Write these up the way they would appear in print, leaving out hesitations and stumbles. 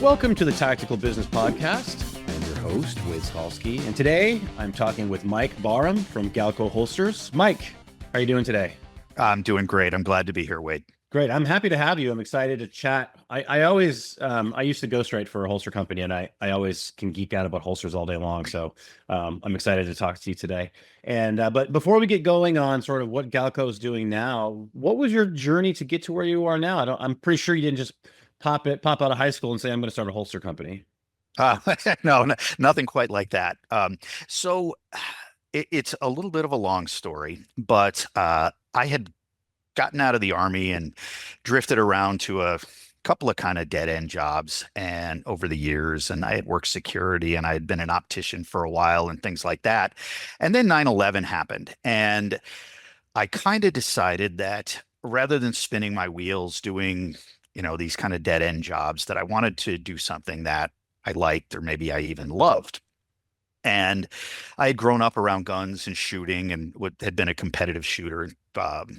Welcome to the Tactical Business Podcast. I'm your host, Wade Skalsky, and today I'm talking with Mike Barham from Galco Holsters. Mike, how are you doing today? I'm doing great. I'm glad to be here, Wade. Great. I'm happy to have you. I'm excited to chat. I used to ghostwrite for a holster company, and I always can geek out about holsters all day long. So I'm excited to talk to you today. And but before we get going on sort of what Galco is doing now, what was your journey to get to where you are now? I'm pretty sure you didn't just pop out of high school and say, I'm going to start a holster company. Uh, no, nothing quite like that. So it's a little bit of a long story, but I had gotten out of the Army and drifted around to a couple of kind of dead end jobs and over the years, and I had worked security and I had been an optician for a while and things like that. And then 9/11 happened, and I kind of decided that rather than spinning my wheels doing, these kind of dead end jobs, that I wanted to do something that I liked or maybe I even loved. And I had grown up around guns and shooting and had been a competitive shooter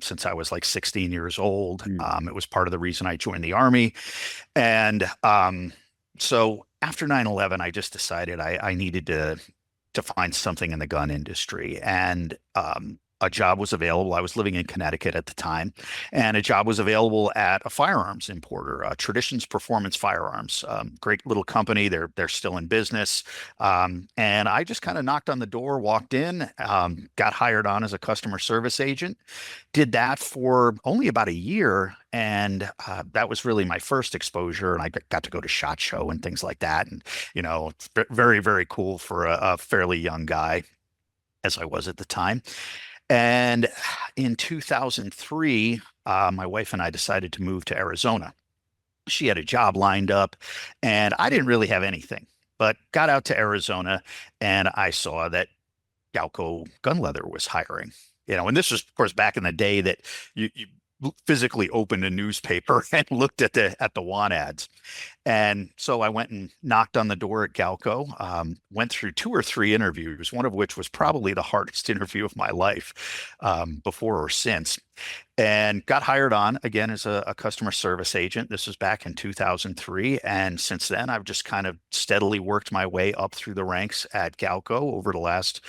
since I was like 16 years old. It was part of the reason I joined the Army. And so after 9/11, I just decided I needed to find something in the gun industry. And a job was available. I was living in Connecticut at the time, and a job was available at a firearms importer, Traditions Performance Firearms. Great little company. They're still in business. And I just kind of knocked on the door, walked in, got hired on as a customer service agent, did that for only about a year. And that was really my first exposure. And I got to go to SHOT Show and things like that. And, it's very, very cool for a fairly young guy, as I was at the time. And in 2003, my wife and I decided to move to Arizona. She had a job lined up, and I didn't really have anything, but got out to Arizona, and I saw that Galco Gunleather was hiring. And this was, of course, back in the day that you physically opened a newspaper and looked at the want ads. And so I went and knocked on the door at Galco, went through 2 or 3 interviews, one of which was probably the hardest interview of my life, before or since, and got hired on again as a customer service agent. This was back in 2003. And since then, I've just kind of steadily worked my way up through the ranks at Galco over the last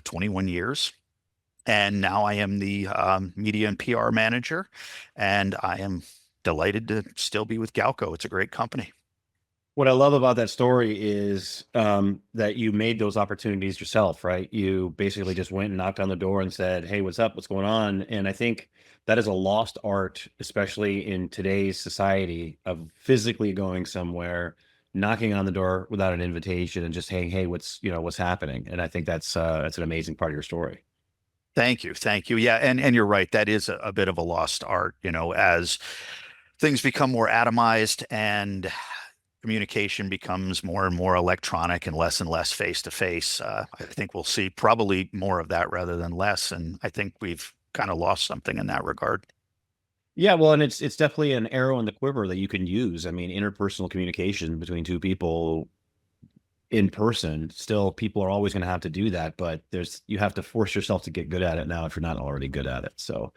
21 years. And now I am the media and PR manager, and I am delighted to still be with Galco. It's a great company. What I love about that story is that you made those opportunities yourself, right? You basically just went and knocked on the door and said, hey, what's up? What's going on? And I think that is a lost art, especially in today's society, of physically going somewhere, knocking on the door without an invitation and just saying, hey, what's happening? And I think that's an amazing part of your story. Thank you. Thank you. Yeah. And you're right. That is a bit of a lost art, as things become more atomized and communication becomes more and more electronic and less face to face. I think we'll see probably more of that rather than less. And I think we've kind of lost something in that regard. Yeah, well, and it's definitely an arrow in the quiver that you can use. I mean, interpersonal communication between two people in person, still people are always going to have to do that, but you have to force yourself to get good at it now if you're not already good at it. So,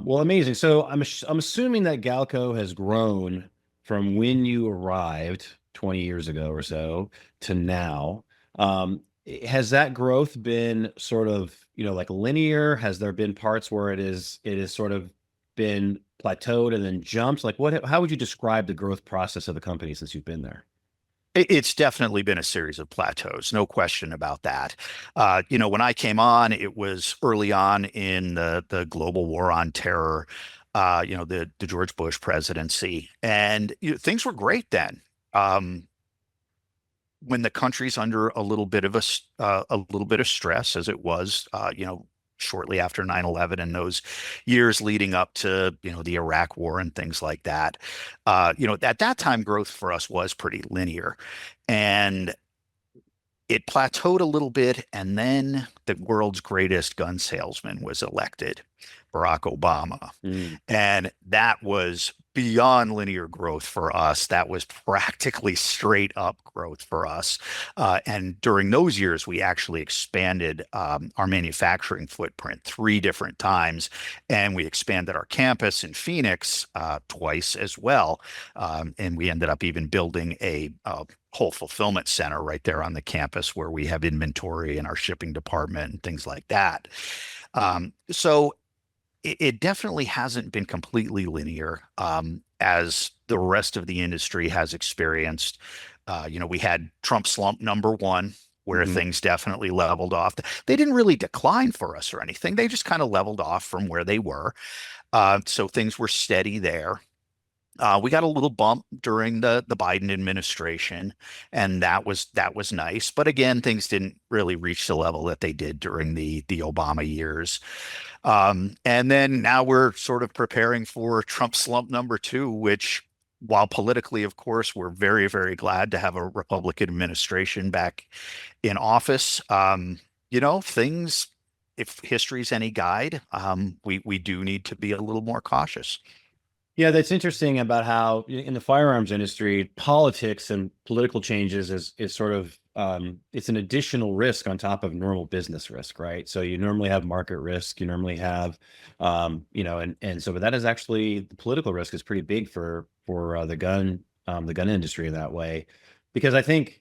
well, amazing. So I'm assuming that Galco has grown from when you arrived 20 years ago or so to now. Has that growth been sort of, like linear? Has there been parts where it is sort of been plateaued and then jumped? Like how would you describe the growth process of the company since you've been there? It's definitely been a series of plateaus, no question about that. When I came on, it was early on in the global war on terror, the George Bush presidency, and things were great then. When the country's under a little bit of stress, as it was, shortly after 9/11 and those years leading up to, the Iraq war and things like that. At that time, growth for us was pretty linear, and it plateaued a little bit. And then the world's greatest gun salesman was elected, Barack Obama. Mm. And that was beyond linear growth for us. That was practically straight up growth for us. And during those years, we actually expanded our manufacturing footprint 3 different times, and we expanded our campus in Phoenix twice as well. And we ended up even building a whole fulfillment center right there on the campus where we have inventory in our shipping department and things like that. So it definitely hasn't been completely linear, as the rest of the industry has experienced. We had Trump slump #1, where Mhm. things definitely leveled off. They didn't really decline for us or anything. They just kind of leveled off from where they were. So things were steady there. We got a little bump during the Biden administration, and that was nice. But again, things didn't really reach the level that they did during the Obama years. And then now we're sort of preparing for Trump slump #2, which, while politically, of course, we're very, very glad to have a Republican administration back in office. Things, if history's any guide, we do need to be a little more cautious. Yeah, that's interesting about how in the firearms industry, politics and political changes is sort of it's an additional risk on top of normal business risk, right? So you normally have market risk, you normally have and so but that is actually the political risk is pretty big for the gun industry in that way. Because I think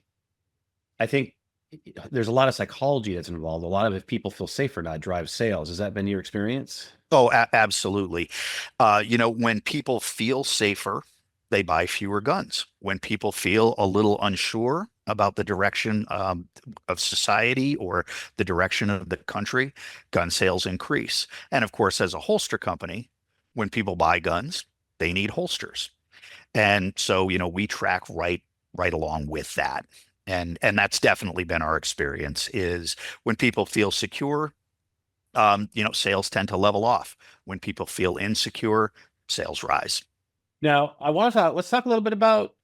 there's a lot of psychology that's involved. A lot of if people feel safer not drive sales. Has that been your experience? Oh, absolutely. When people feel safer, they buy fewer guns. When people feel a little unsure about the direction of society or the direction of the country, gun sales increase. And of course, as a holster company, when people buy guns, they need holsters. And so, we track right along with that. And that's definitely been our experience is when people feel secure, sales tend to level off. When people feel insecure, sales rise. Now, let's talk a little bit about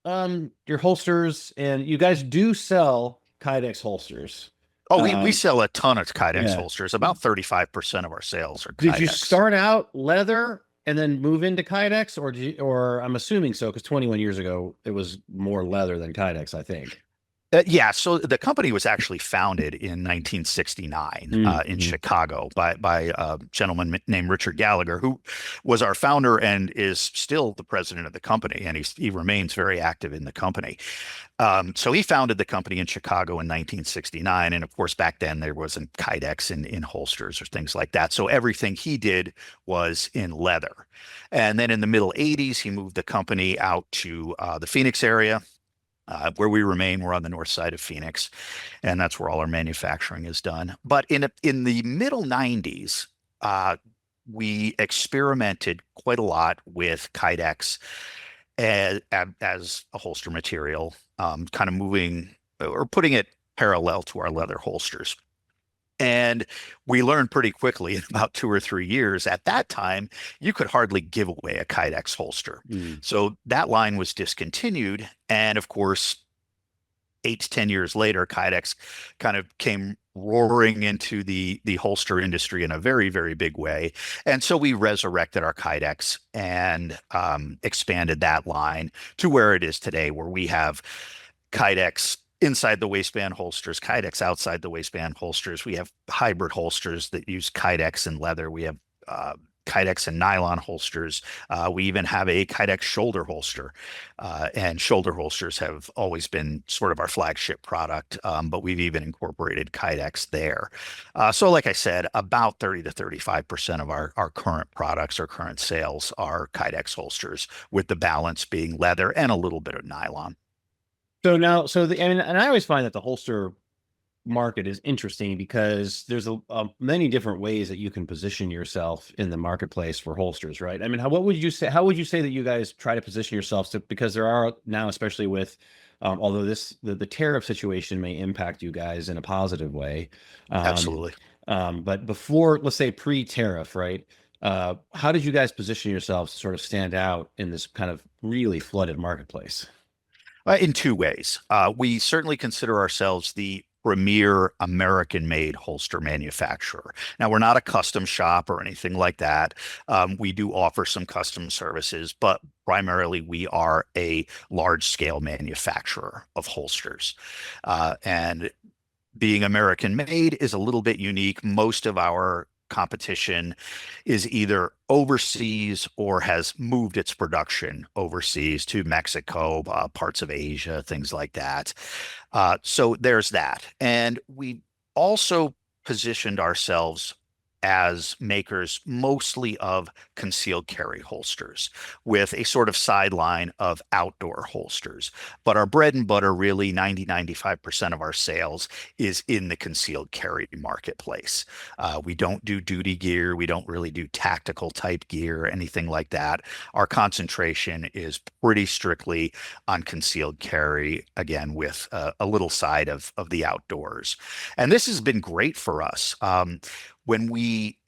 your holsters. And you guys do sell Kydex holsters. Oh, we Um, sell a ton of Kydex yeah. holsters. About 35% of our sales are Did you Kydex. start out leather and then move into Kydex, or I'm assuming so, because 21 years ago it was more leather than Kydex, I think. Yeah, so the company was actually founded in 1969 in Mm-hmm. Chicago by a gentleman named Richard Gallagher, who was our founder and is still the president of the company, and he remains very active in the company. So he founded the company in Chicago in 1969, and of course back then there wasn't Kydex in holsters or things like that. So everything he did was in leather, and then in the middle '80s he moved the company out to the Phoenix area where we remain. We're on the north side of Phoenix, and that's where all our manufacturing is done. But in the middle '90s, we experimented quite a lot with Kydex as a holster material, kind of moving or putting it parallel to our leather holsters. And we learned pretty quickly in about 2 or 3 years. At that time, you could hardly give away a Kydex holster. Mm. So that line was discontinued. And of course, 8 to 10 years later, Kydex kind of came roaring into the holster industry in a very, very big way. And so we resurrected our Kydex and expanded that line to where it is today, where we have Kydex inside the waistband holsters, Kydex outside the waistband holsters. We have hybrid holsters that use Kydex and leather. We have Kydex and nylon holsters. We even have a Kydex shoulder holster, and shoulder holsters have always been sort of our flagship product, but we've even incorporated Kydex there. So, like I said, about 30 to 35% of our current products, our current sales are Kydex holsters, with the balance being leather and a little bit of nylon. So now, and I always find that the holster market is interesting because there's many different ways that you can position yourself in the marketplace for holsters, right? I mean, what would you say? How would you say that you guys try to position yourselves to? Because there are now, especially with, although the tariff situation may impact you guys in a positive way, um, Absolutely. but before, let's say pre-tariff, right? How did you guys position yourselves to sort of stand out in this kind of really flooded marketplace? In 2 ways. We certainly consider ourselves the premier American-made holster manufacturer. Now, we're not a custom shop or anything like that. We do offer some custom services, but primarily we are a large-scale manufacturer of holsters. And being American made is a little bit unique. Most of our competition is either overseas or has moved its production overseas to Mexico, parts of Asia, things like that. So there's that. And we also positioned ourselves as makers mostly of concealed carry holsters with a sort of sideline of outdoor holsters. But our bread and butter, really 90-95% of our sales is in the concealed carry marketplace. We don't do duty gear. We don't really do tactical type gear, anything like that. Our concentration is pretty strictly on concealed carry, again, with a little side of the outdoors. And this has been great for us. When we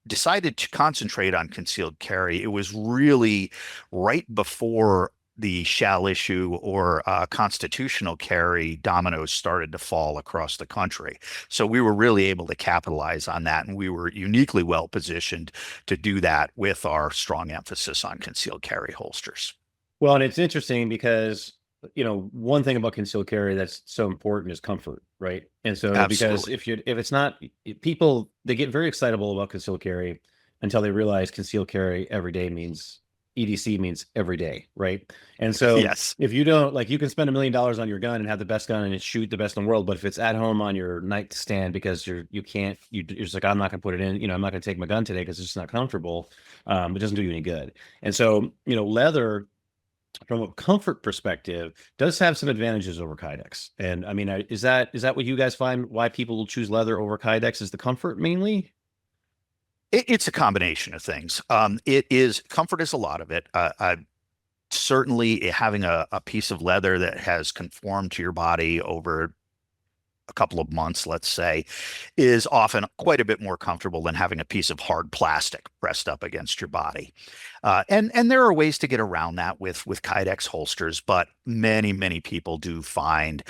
decided to concentrate on concealed carry, it was really right before the shall issue or constitutional carry dominoes started to fall across the country. So we were really able to capitalize on that, and we were uniquely well positioned to do that with our strong emphasis on concealed carry holsters. Well, and it's interesting because, one thing about concealed carry that's so important is comfort, right? And so, because Absolutely. if it's not, people, they get very excitable about concealed carry until they realize concealed carry every day means EDC means every day, right? And so Yes. if you don't, like, you can spend $1 million on your gun and have the best gun and shoot the best in the world, but if it's at home on your nightstand because you can't, you're just like, I'm not gonna put it in, I'm not gonna take my gun today because it's just not comfortable. It doesn't do you any good. And so, leather, from a comfort perspective, does have some advantages over Kydex. And I mean, is that what you guys find why people will choose leather over Kydex? Is the comfort mainly? It's a combination of things. It is comfort is a lot of it. Certainly having a piece of leather that has conformed to your body over a couple of months, let's say, is often quite a bit more comfortable than having a piece of hard plastic pressed up against your body. And there are ways to get around that with Kydex holsters, but many people do find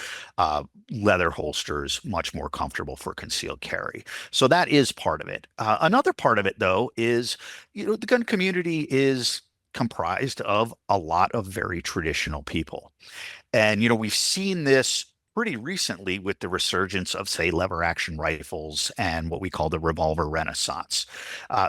leather holsters much more comfortable for concealed carry. So that is part of it. Another part of it, though, is the gun community is comprised of a lot of very traditional people. And, we've seen this pretty recently with the resurgence of, say, lever action rifles and what we call the revolver renaissance.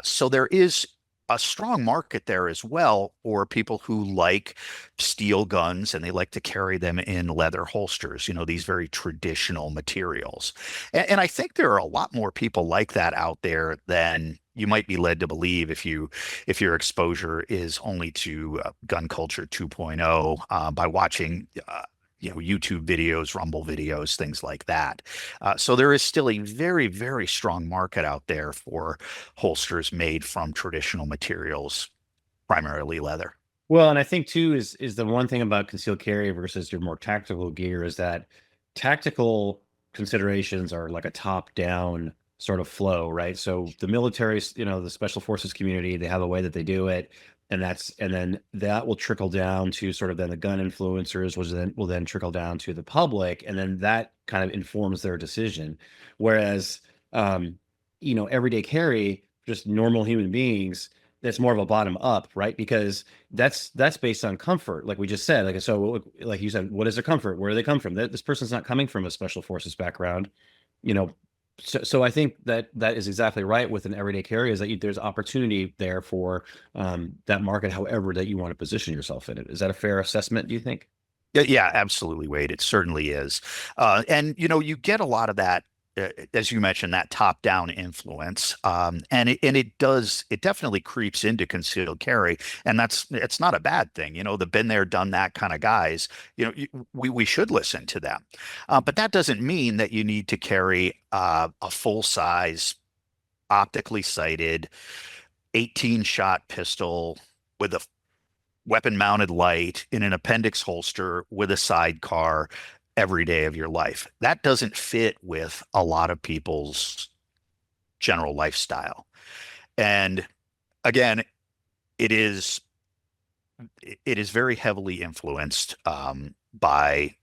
So there is a strong market there as well for people who like steel guns and they like to carry them in leather holsters, these very traditional materials. And I think there are a lot more people like that out there than you might be led to believe if your exposure is only to gun culture 2.0 by watching YouTube videos, Rumble videos, things like that. So there is still a very strong market out there for holsters made from traditional materials, primarily leather. Well, and I think too is the one thing about concealed carry versus your more tactical gear is that tactical considerations are like a top-down sort of flow, right? So the military, the special forces community, they have a way that they do it, and then that will trickle down to sort of then the gun influencers, which then will then trickle down to the public, and then that kind of informs their decision. Whereas, everyday carry, just normal human beings, that's more of a bottom up, right? Because that's based on comfort, like we just said. Like, so, like you said, what is their comfort? Where do they come from? This person's not coming from a special forces background, you know. So I think that is exactly right with an everyday carry, is that there's opportunity there for that market, however that you want to position yourself in it. Is that a fair assessment, do you think? Yeah, absolutely, Wade. It certainly is. And you get a lot of that, as you mentioned, that top-down influence. And it definitely creeps into concealed carry, and it's not a bad thing. The been there, done that kind of guys. We should listen to them, but that doesn't mean that you need to carry a full-size, optically sighted 18-shot pistol with a weapon mounted light in an appendix holster with a sidecar every day of your life. That doesn't fit with a lot of people's general lifestyle. And again, it is it is very heavily influenced by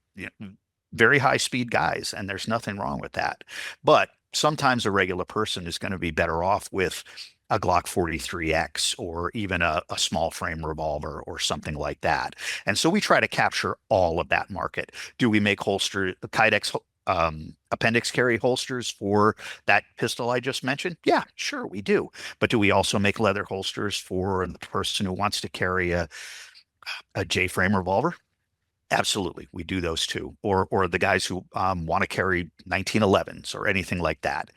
very high speed guys, and there's nothing wrong with that. But sometimes a regular person is going to be better off with a Glock 43X or even a small frame revolver or something like that. And so we try to capture all of that market. Do we make Kydex appendix carry holsters for that pistol I just mentioned? Yeah, sure, we do. But do we also make leather holsters for the person who wants to carry a J frame revolver? Absolutely, we do those too, or the guys who want to carry 1911s or anything like that.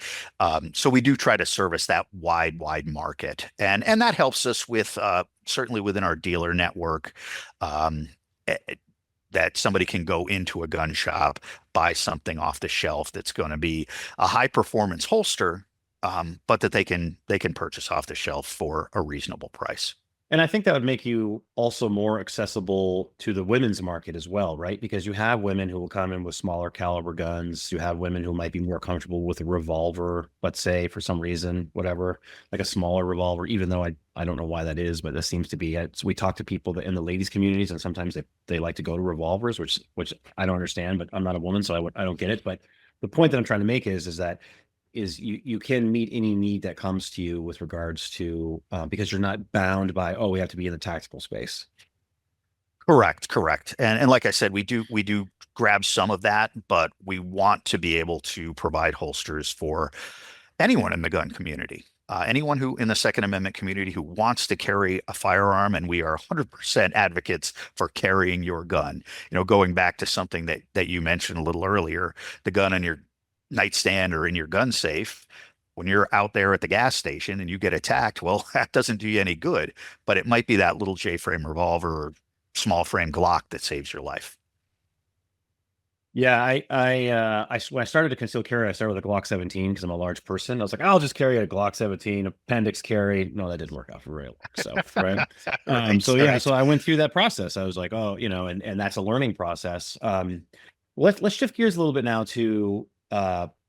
So we do try to service that wide market, and that helps us with certainly within our dealer network. Um, eh, that somebody can go into a gun shop, buy something off the shelf that's going to be a high performance holster, but that they can purchase off the shelf for a reasonable price. And I think that would make you also more accessible to the women's market as well, right? Because you have women who will come in with smaller caliber guns. You have women who might be more comfortable with a revolver, let's say, for some reason, whatever, like a smaller revolver, even though I don't know why that is, but that seems to be it. So we talk to people that in the ladies communities, and sometimes they like to go to revolvers, which I don't understand, but I'm not a woman, so I don't get it. But the point that I'm trying to make is that you can meet any need that comes to you with regards to because you're not bound by, oh, we have to be in the tactical space. Correct. And like I said, we do grab some of that, but we want to be able to provide holsters for anyone in the gun community. Anyone who in the Second Amendment community who wants to carry a firearm, and we are 100% advocates for carrying your gun. You know, going back to something that you mentioned a little earlier, the gun in your nightstand or in your gun safe. When you're out there at the gas station and you get attacked, well, that doesn't do you any good. But it might be that little J-frame revolver or small frame Glock that saves your life. Yeah, when I started to conceal carry, I started with a Glock 17 because I'm a large person. I was like, I'll just carry a Glock 17 appendix carry. No, that didn't work out for very long. So, right. So yeah, Right. so I went through that process. I was like, oh, and that's a learning process. Let's shift gears a little bit now to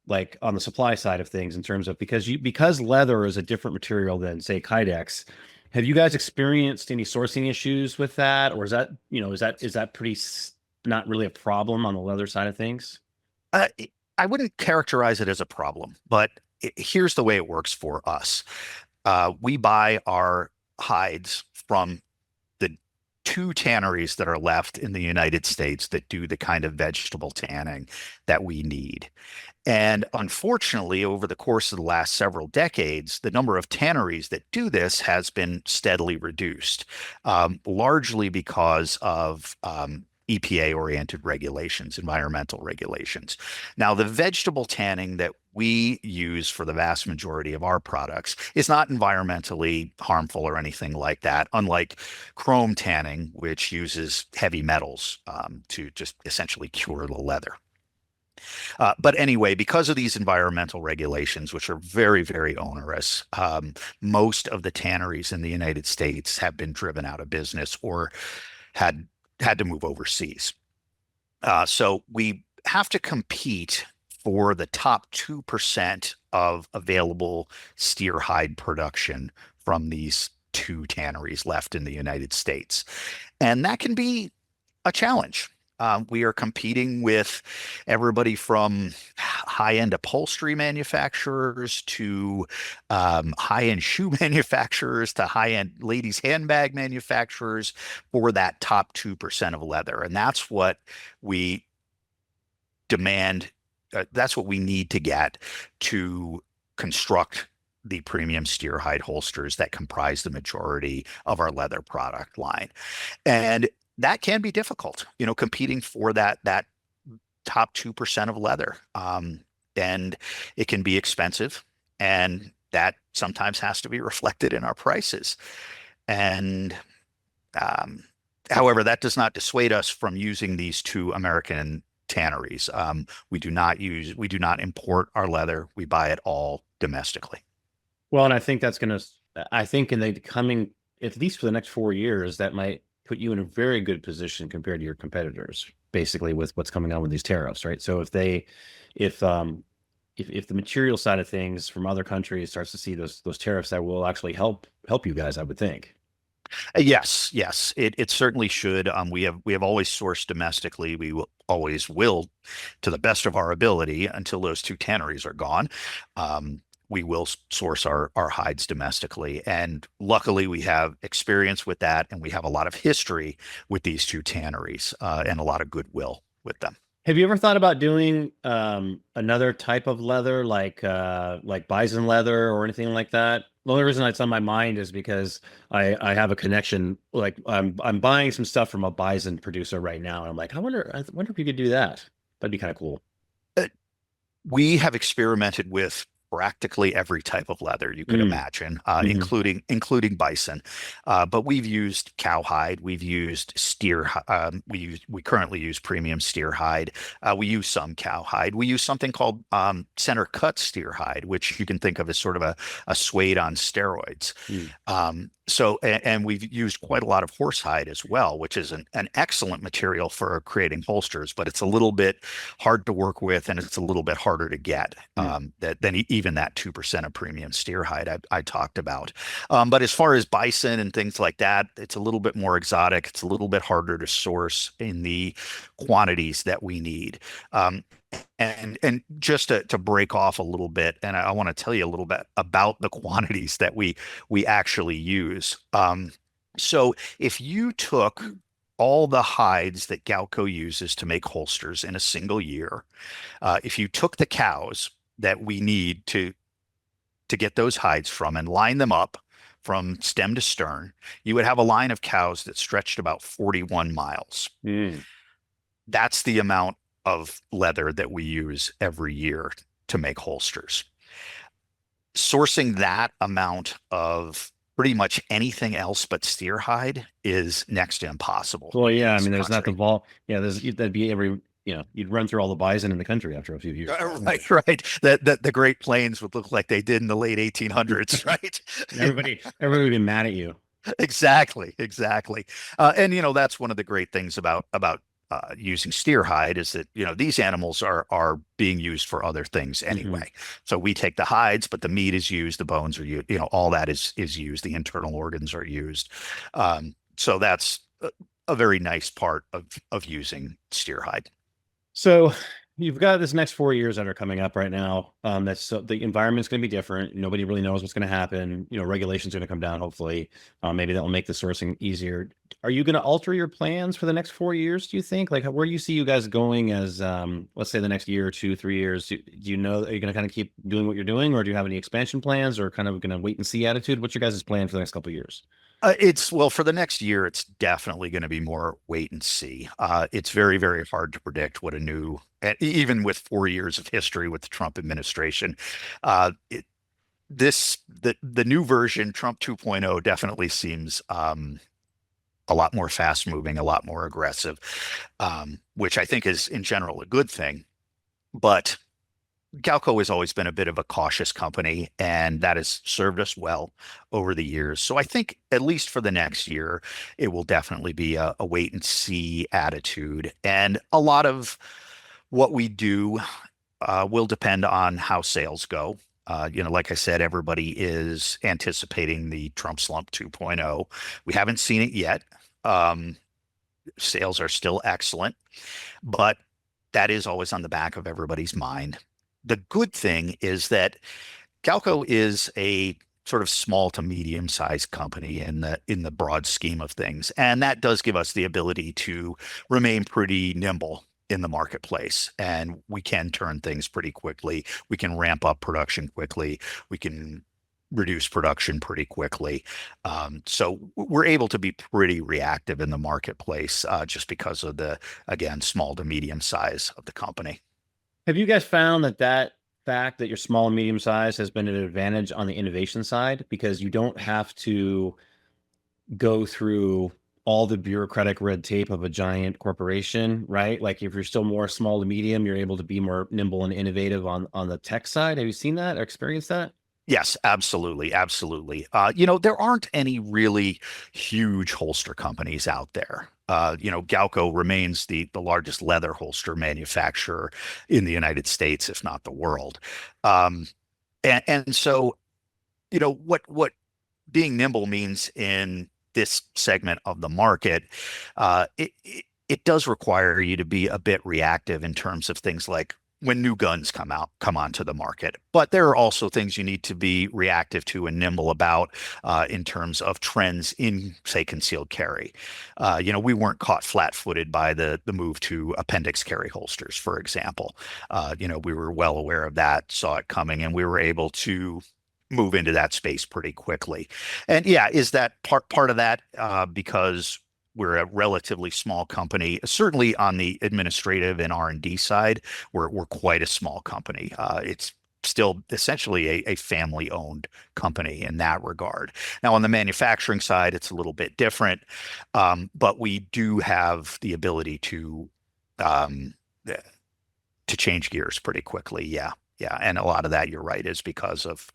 like on the supply side of things in terms of because leather is a different material than say Kydex. Have you guys experienced any sourcing issues with that, or is that pretty not really a problem on the leather side of things? Uh, I wouldn't characterize it as a problem, but here's the way it works for us. We buy our hides from the two tanneries that are left in the United States that do the kind of vegetable tanning that we need. And unfortunately, over the course of the last several decades, the number of tanneries that do this has been steadily reduced, largely because of EPA-oriented regulations, environmental regulations. Now, the vegetable tanning that we use for the vast majority of our products is not environmentally harmful or anything like that, unlike chrome tanning, which uses heavy metals to just essentially cure the leather. But anyway, because of these environmental regulations, which are very onerous, most of the tanneries in the United States have been driven out of business or had had to move overseas. So we have to compete for the top 2% of available steer hide production from these two tanneries left in the United States. And that can be a challenge. We are competing with everybody from high-end upholstery manufacturers to high-end shoe manufacturers to high-end ladies' handbag manufacturers for that top 2% of leather. And that's what we demand. That's what we need to get to construct the premium steer hide holsters that comprise the majority of our leather product line. And that can be difficult, competing for that top 2% of leather. And it can be expensive, and that sometimes has to be reflected in our prices. And um, however, that does not dissuade us from using these two American tanneries. We do not import our leather. We buy it all domestically. Well, and I think I think in the coming, at least for the next 4 years, that might put you in a very good position compared to your competitors, basically with what's coming on with these tariffs, right? So if the material side of things from other countries starts to see those tariffs, that will actually help you guys, I would think. Yes, yes, it certainly should. We have always sourced domestically. We will always will, to the best of our ability, until those two tanneries are gone. Um, we will source our hides domestically, and luckily we have experience with that, and we have a lot of history with these two tanneries, and a lot of goodwill with them. Have you ever thought about doing another type of leather like bison leather or anything like that? The only reason it's on my mind is because I have a connection. Like I'm buying some stuff from a bison producer right now, and I'm like, I wonder if you could do that. That'd be kind of cool. We have experimented with practically every type of leather you could Mm. imagine, Hmm. including bison. But we've used cowhide, we've used steer. We currently use premium steer hide. We use some cowhide. We use something called center cut steer hide, which you can think of as sort of a suede on steroids. Mm. And we've used quite a lot of horsehide as well, which is an excellent material for creating holsters, but it's a little bit hard to work with, and it's a little bit harder to get Mm. than even that 2% of premium steer hide I talked about. But as far as bison and things like that, it's a little bit more exotic. It's a little bit harder to source in the quantities that we need. Um, and just to break off a little bit, and I want to tell you a little bit about the quantities that we actually use. So if you took all the hides that Galco uses to make holsters in a single year, if you took the cows that we need to get those hides from and line them up from stem to stern, you would have a line of cows that stretched about 41 miles. Mm. That's the amount of leather that we use every year to make holsters. Sourcing that amount of pretty much anything else but steer hide is next to impossible Well, in yeah, I this mean, there's not the country. vol. Yeah, that'd be you'd run through all the bison in the country after a few years, probably. Right, right. That the Great Plains would look like they did in the late 1800s, right? Everybody would be mad at you. Exactly, exactly. And that's one of the great things about using steer hide is that these animals are being used for other things Hmm. anyway. So we take the hides, but the meat is used, the bones are used, all that is used, the internal organs are used. So that's a very nice part of using steer hide. So you've got this next 4 years that are coming up right now. That's so the environment's going to be different. Nobody really knows what's going to happen. Regulations going to come down. Hopefully, maybe that will make the sourcing easier. Are you going to alter your plans for the next 4 years? Do you think? Like, where do you see you guys going as, let's say, the next year or two, 3 years? Do you know? Are you going to kind of keep doing what you're doing, or do you have any expansion plans, or kind of going to wait and see attitude? What's your guys' plan for the next couple of years? It's well, for the next year, it's definitely going to be more wait and see. It's very, very hard to predict what a new, even with 4 years of history with the Trump administration, uh, it, the new version, Trump 2.0, definitely seems a lot more fast moving, a lot more aggressive, which I think is in general a good thing. But Galco has always been a bit of a cautious company, and that has served us well over the years. So I think, at least for the next year, it will definitely be a wait and see attitude. And a lot of what we do will depend on how sales go. Like I said, everybody is anticipating the Trump slump 2.0. We haven't seen it yet. Um, Sales are still excellent, but that is always on the back of everybody's mind. The good thing is that Galco is a sort of small to medium sized company in the broad scheme of things, and that does give us the ability to remain pretty nimble in the marketplace, and we can turn things pretty quickly. We can ramp up production quickly. We can reduce production pretty quickly. So we're able to be pretty reactive in the marketplace, just because of the, again, small to medium size of the company. Have you guys found that fact that you're small and medium size has been an advantage on the innovation side because you don't have to go through all the bureaucratic red tape of a giant corporation, right? Like if you're still more small to medium, you're able to be more nimble and innovative on the tech side. Have you seen that or experienced that? Yes, absolutely, absolutely. There aren't any really huge holster companies out there. Galco remains the largest leather holster manufacturer in the United States, if not the world. Um, and so, what being nimble means in this segment of the market, it does require you to be a bit reactive in terms of things like when new guns come onto the market. But there are also things you need to be reactive to and nimble about in terms of trends in, say, concealed carry. We weren't caught flat-footed by the move to appendix carry holsters, for example. We were well aware of that, saw it coming, and we were able to move into that space pretty quickly. And yeah, is that part of that because we're a relatively small company? Certainly on the administrative and R&D side, we're quite a small company. It's still essentially a family-owned company in that regard. Now, on the manufacturing side, it's a little bit different, but we do have the ability um, to change gears pretty quickly. Yeah. Yeah. And a lot of that, you're right, is because of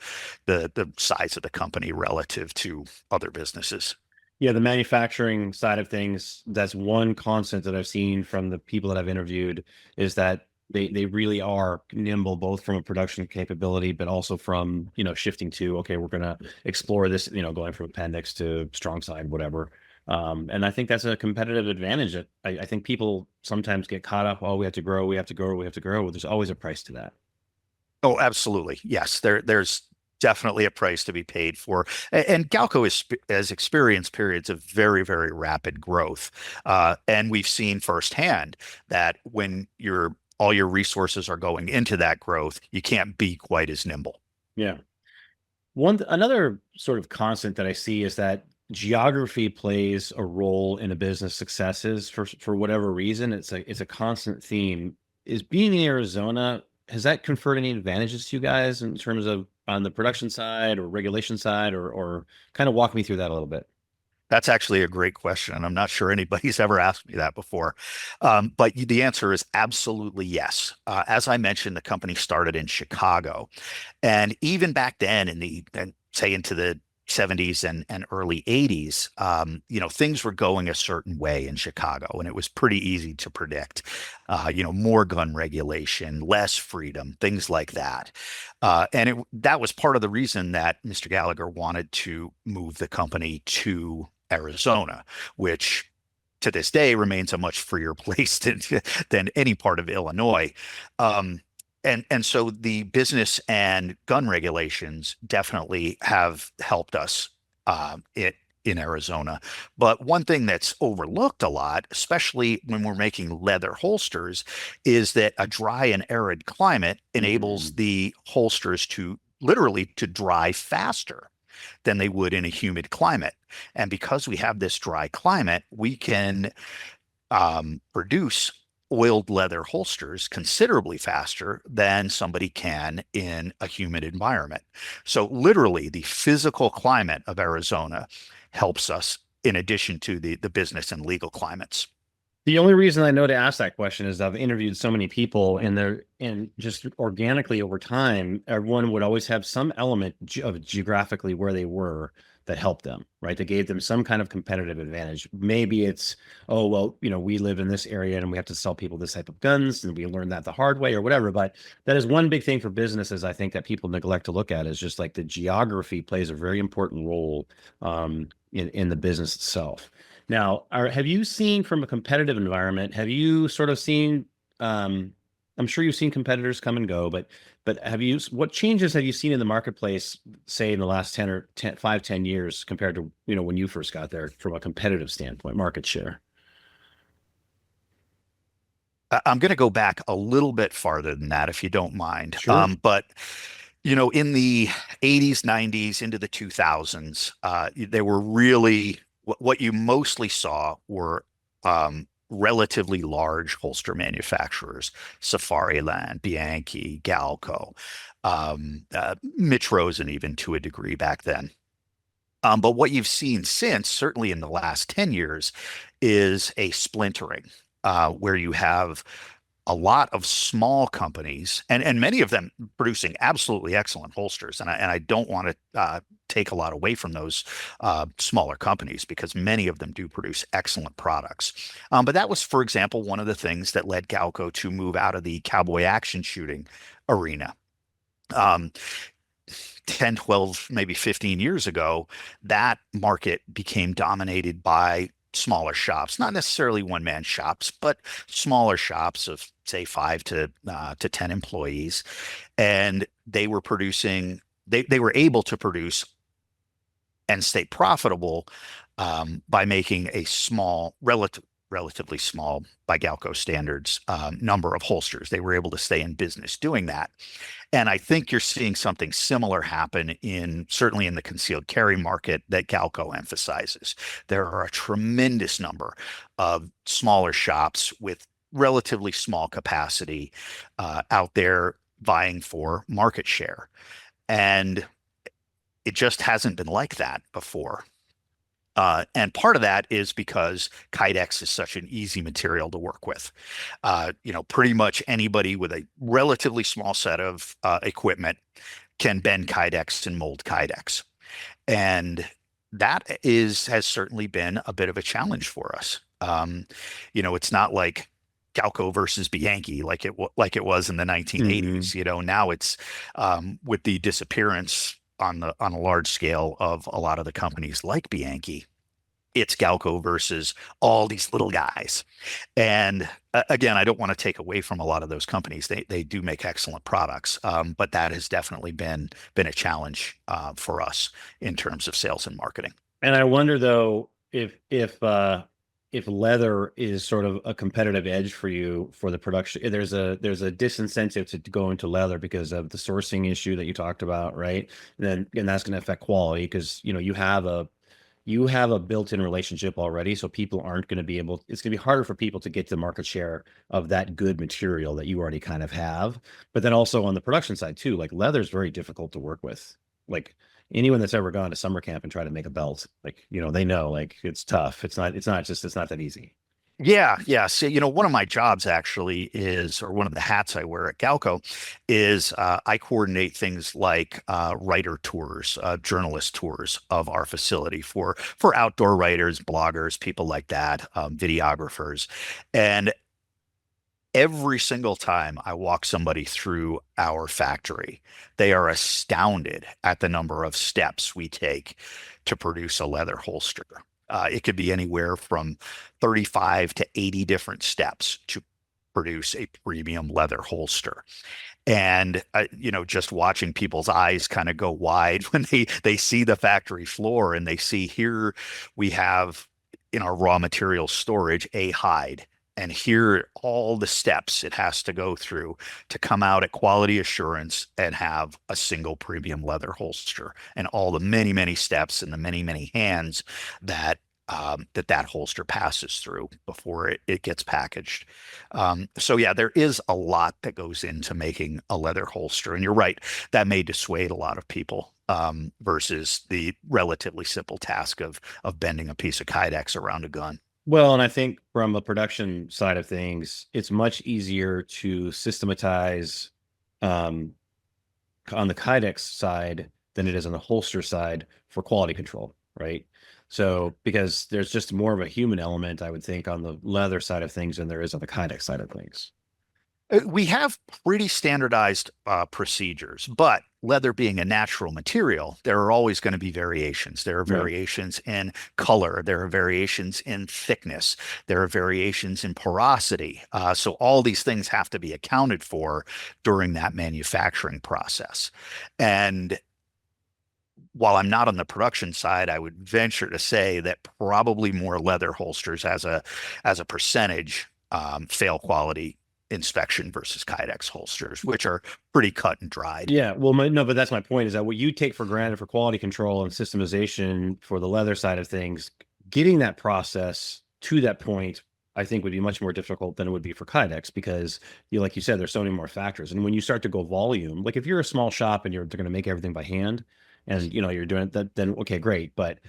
the size of the company relative to other businesses. Yeah, the manufacturing side of things, that's one constant that I've seen from the people that I've interviewed is that they really are nimble, both from a production capability, but also from, shifting to, okay, we're going to explore this, going from appendix to strong side, whatever. And I think that's a competitive advantage that I think people sometimes get caught up. Oh, we have to grow, we have to grow, we have to grow. There's always a price to that. Oh, absolutely. Yes, there's definitely a price to be paid for. And Galco has experienced periods of very, very rapid growth. And we've seen firsthand that when all your resources are going into that growth, you can't be quite as nimble. Yeah. Another sort of constant that I see is that geography plays a role in a business successes for whatever reason. It's a constant theme. Is being in Arizona, has that conferred any advantages to you guys in terms of on the production side or regulation side, or kind of walk me through that a little bit? That's actually a great question, and I'm not sure anybody's ever asked me that before. But the answer is absolutely yes. As I mentioned, the company started in Chicago, and even back then, say into the 70s and early 80s, things were going a certain way in Chicago, and it was pretty easy to predict. More gun regulation, less freedom, things like that. And that was part of the reason that Mr. Gallagher wanted to move the company to Arizona, which to this day remains a much freer place than any part of Illinois. And so the business and gun regulations definitely have helped us in Arizona. But one thing that's overlooked a lot, especially when we're making leather holsters, is that a dry and arid climate enables Mhm. the holsters to literally to dry faster than they would in a humid climate. And because we have this dry climate, we can produce oiled leather holsters considerably faster than somebody can in a humid environment. So literally the physical climate of Arizona helps us in addition to the business and legal climates. The only reason I know to ask that question is I've interviewed so many people, and just organically over time, everyone would always have some element of geographically where they were that helped them, right? That gave them some kind of competitive advantage. Maybe it's, oh, well, we live in this area and we have to sell people this type of guns, and we learned that the hard way or whatever. But that is one big thing for businesses, I think, that people neglect to look at, is just like the geography plays a very important role in the business itself. Now, have you seen from a competitive environment, have you sort of seen, I'm sure you've seen competitors come and go, but what changes have you seen in the marketplace, say in the last 10 or 10, 5, 10 years compared to, when you first got there from a competitive standpoint, market share? I'm going to go back a little bit farther than that, if you don't mind. Sure. But in the 80s, 90s, into the 2000s, they were really what you mostly saw were relatively large holster manufacturers: Safariland, Bianchi, Galco, Mitros, and even to a degree back then. But what you've seen since, certainly in the last 10 years, is a splintering where you have a lot of small companies and many of them producing absolutely excellent holsters. And I don't want to take a lot away from those smaller companies because many of them do produce excellent products. But that was, for example, one of the things that led Galco to move out of the cowboy action shooting arena. Um, 10, 12, maybe 15 years ago, that market became dominated by smaller shops, not necessarily one-man shops, but smaller shops of say 5 to 10 employees. And they were able to produce and stay profitable by making a relatively small, by Galco standards, number of holsters. They were able to stay in business doing that. And I think you're seeing something similar happen certainly in the concealed carry market that Galco emphasizes. There are a tremendous number of smaller shops with relatively small capacity out there vying for market share. And it just hasn't been like that before. And part of that is because Kydex is such an easy material to work with. Pretty much anybody with a relatively small set of equipment can bend Kydex and mold Kydex. And has certainly been a bit of a challenge for us. It's not like Galco versus Bianchi like it was in the 1980s. Now it's with the disappearance on a large scale of a lot of the companies like Bianchi, it's Galco versus all these little guys. And again, I don't want to take away from a lot of those companies. They do make excellent products, but that has definitely been a challenge for us in terms of sales and marketing. And I wonder though if leather is sort of a competitive edge for you for the production. There's a disincentive to go into leather because of the sourcing issue that you talked about, right? And that's going to affect quality because you have a built-in relationship already, so people aren't going to be able. It's going to be harder for people to get the market share of that good material that you already kind of have. But then also on the production side too, like leather is very difficult to work with. Like anyone that's ever gone to summer camp and tried to make a belt, like they know like it's tough. It's not that easy. Yeah, yeah. So, one of my jobs actually or one of the hats I wear at Galco is I coordinate things like writer tours, journalist tours of our facility for outdoor writers, bloggers, people like that, videographers. And every single time I walk somebody through our factory, they are astounded at the number of steps we take to produce a leather holster. It could be anywhere from 35 to 80 different steps to produce a premium leather holster. And just watching people's eyes kind of go wide when they see the factory floor and they see here we have in our raw material storage a hide. And here all the steps it has to go through to come out at quality assurance and have a single premium leather holster, and all the many, many steps and the many, many hands that that holster passes through before it gets packaged. So yeah, there is a lot that goes into making a leather holster. And you're right, that may dissuade a lot of people versus the relatively simple task of bending a piece of Kydex around a gun. Well, and I think from a production side of things, it's much easier to systematize on the Kydex side than it is on the holster side for quality control, right? So because there's just more of a human element, I would think, on the leather side of things than there is on the Kydex side of things. We have pretty standardized procedures, but leather being a natural material, there are always going to be variations. There are variations in color. There are variations in thickness. There are variations in porosity. So all these things have to be accounted for during that manufacturing process. And while I'm not on the production side, I would venture to say that probably more leather holsters as a percentage fail quality inspection versus Kydex holsters, which are pretty cut and dried. Yeah, well, no, but that's my point is that what you take for granted for quality control and systemization for the leather side of things, getting that process to that point, I think would be much more difficult than it would be for Kydex because, like you said, there's so many more factors. And when you start to go volume, like if you're a small shop and they're going to make everything by hand, and you're doing that, then okay, great. But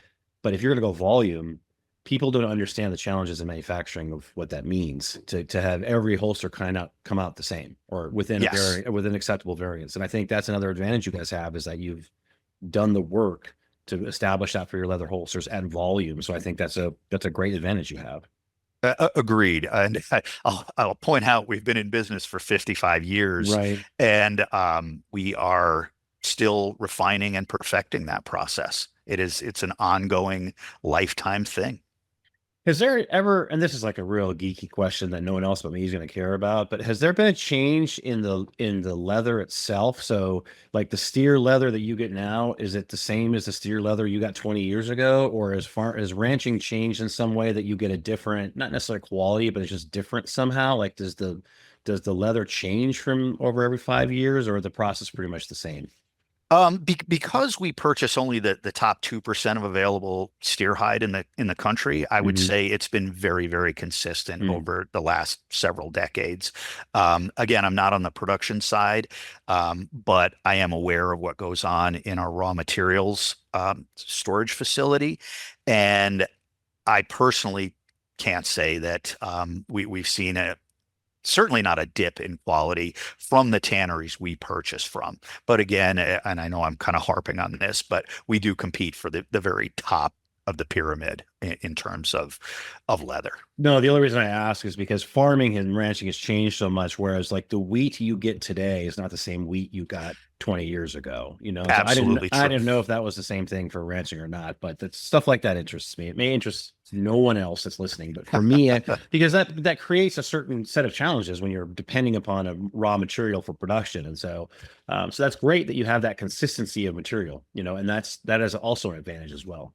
if you're going to go volume, people don't understand the challenges in manufacturing of what that means to have every holster come out the same or within within acceptable variance. And I think that's another advantage you guys have is that you've done the work to establish that for your leather holsters at volume. So I think that's a great advantage you have. Agreed. And I'll point out we've been in business for 55 years, right? And we are still refining and perfecting that process. It's an ongoing lifetime thing. Has there ever, and this is like a real geeky question that no one else but me is going to care about, but has there been a change in the leather itself? So, like the steer leather that you get now, is it the same as the steer leather you got 20 years ago, or as far as ranching changed in some way that you get a different, not necessarily quality, but it's just different somehow? Like, does the leather change from over every 5 years, or the process pretty much the same? Because we purchase only the top 2% of available steer hide in the country, I would Hmm. say it's been very, very consistent over the last several decades. Again, I'm not on the production side, but I am aware of what goes on in our raw materials storage facility, and I personally can't say that we've seen a certainly not a dip in quality from the tanneries we purchase from. But again, and I know I'm kind of harping on this, but we do compete for the very top of the pyramid in terms of leather. No, the only reason I ask is because farming and ranching has changed so much, whereas like the wheat you get today is not the same wheat you got 20 years ago, you know? So Absolutely I true. didn't know if that was the same thing for ranching or not, but that stuff like that interests me. It may interest no one else that's listening, but for me, because that creates a certain set of challenges when you're depending upon a raw material for production. And so so that's great that you have that consistency of material, you know, and that is also an advantage as well.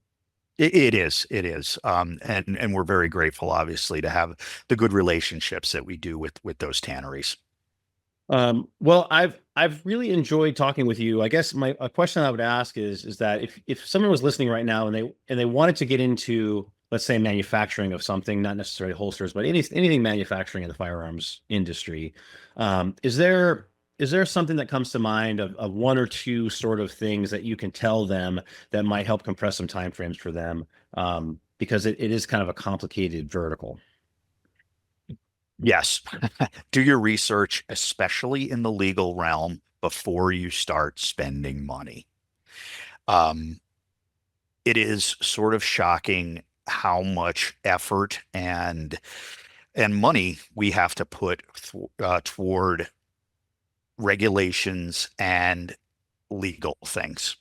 It is, it is, and we're very grateful, obviously, to have the good relationships that we do with those tanneries. Well, I've really enjoyed talking with you. I guess my a question I would ask is that if someone was listening right now and they wanted to get into, let's say, manufacturing of something, not necessarily holsters, but anything manufacturing in the firearms industry, is there something that comes to mind of one or two sort of things that you can tell them that might help compress some time frames for them? Because it is kind of a complicated vertical. Yes, do your research, especially in the legal realm, before you start spending money. Um, it is sort of shocking how much effort and money we have to put toward regulations and legal things.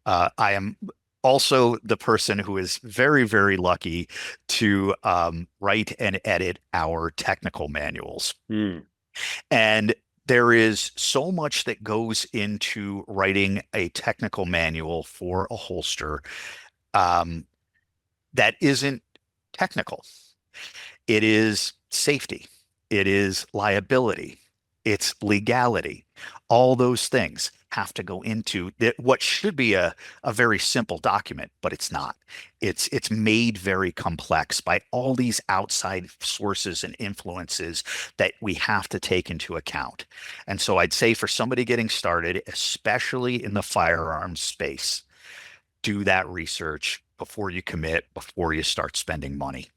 I am also the person who is very, very lucky to write and edit our technical manuals. Hmm. And there is so much that goes into writing a technical manual for a holster um, that isn't technical. It is safety. It is liability. It's legality. All those things have to go into what should be a very simple document, but it's not. It's made very complex by all these outside sources and influences that we have to take into account. And so I'd say for somebody getting started, especially in the firearms space, do that research before you commit, before you start spending money.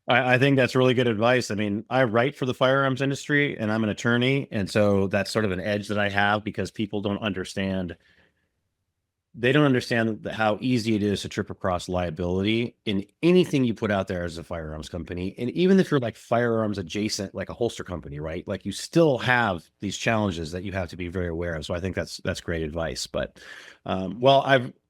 I think that's really good advice. I mean, I write for the firearms industry and I'm an attorney. And so that's sort of an edge that I have because people don't understand. They don't understand how easy it is to trip across liability in anything you put out there as a firearms company. And even if you're like firearms adjacent, like a holster company, right? Like you still have these challenges that you have to be very aware of. So I think that's great advice. But well,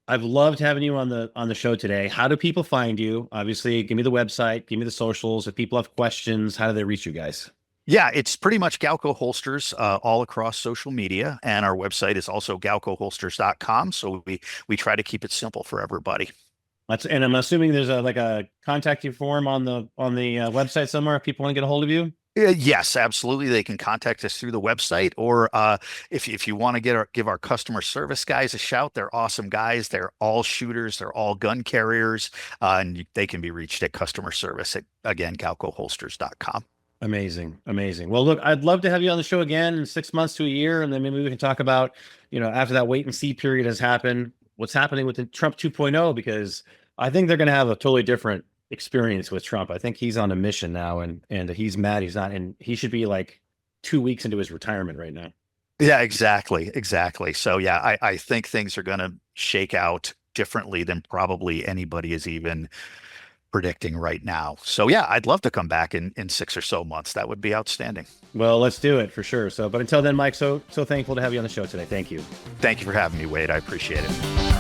I've loved having you on the show today. How do people find you? Obviously, give me the website, give me the socials. If people have questions, how do they reach you guys? Yeah, it's pretty much Galco Holsters all across social media, and our website is also galcoholsters.com. So we try to keep it simple for everybody. That's and I'm assuming there's a like a contact you form on the website somewhere if people want to get a hold of you. Yes, absolutely. They can contact us through the website, or if you want to give our customer service guys a shout, they're awesome guys. They're all shooters. They're all gun carriers, and they can be reached at customer service at again galcoholsters.com. Amazing, amazing. Well, look, I'd love to have you on the show again in 6 months to a year, and then maybe we can talk about, you know, after that wait and see period has happened, what's happening with the Trump 2.0, because I think they're going to have a totally different experience with Trump. I think he's on a mission now, and he's mad he's not, and he should be like 2 weeks into his retirement right now. Yeah, exactly, exactly. So yeah, I think things are going to shake out differently than probably anybody is even predicting right now. So yeah, I'd love to come back in 6 or so months. That would be outstanding. Well, let's do it for sure. So, but until then, Mike, so thankful to have you on the show today. Thank you. Thank you for having me, Wade. I appreciate it.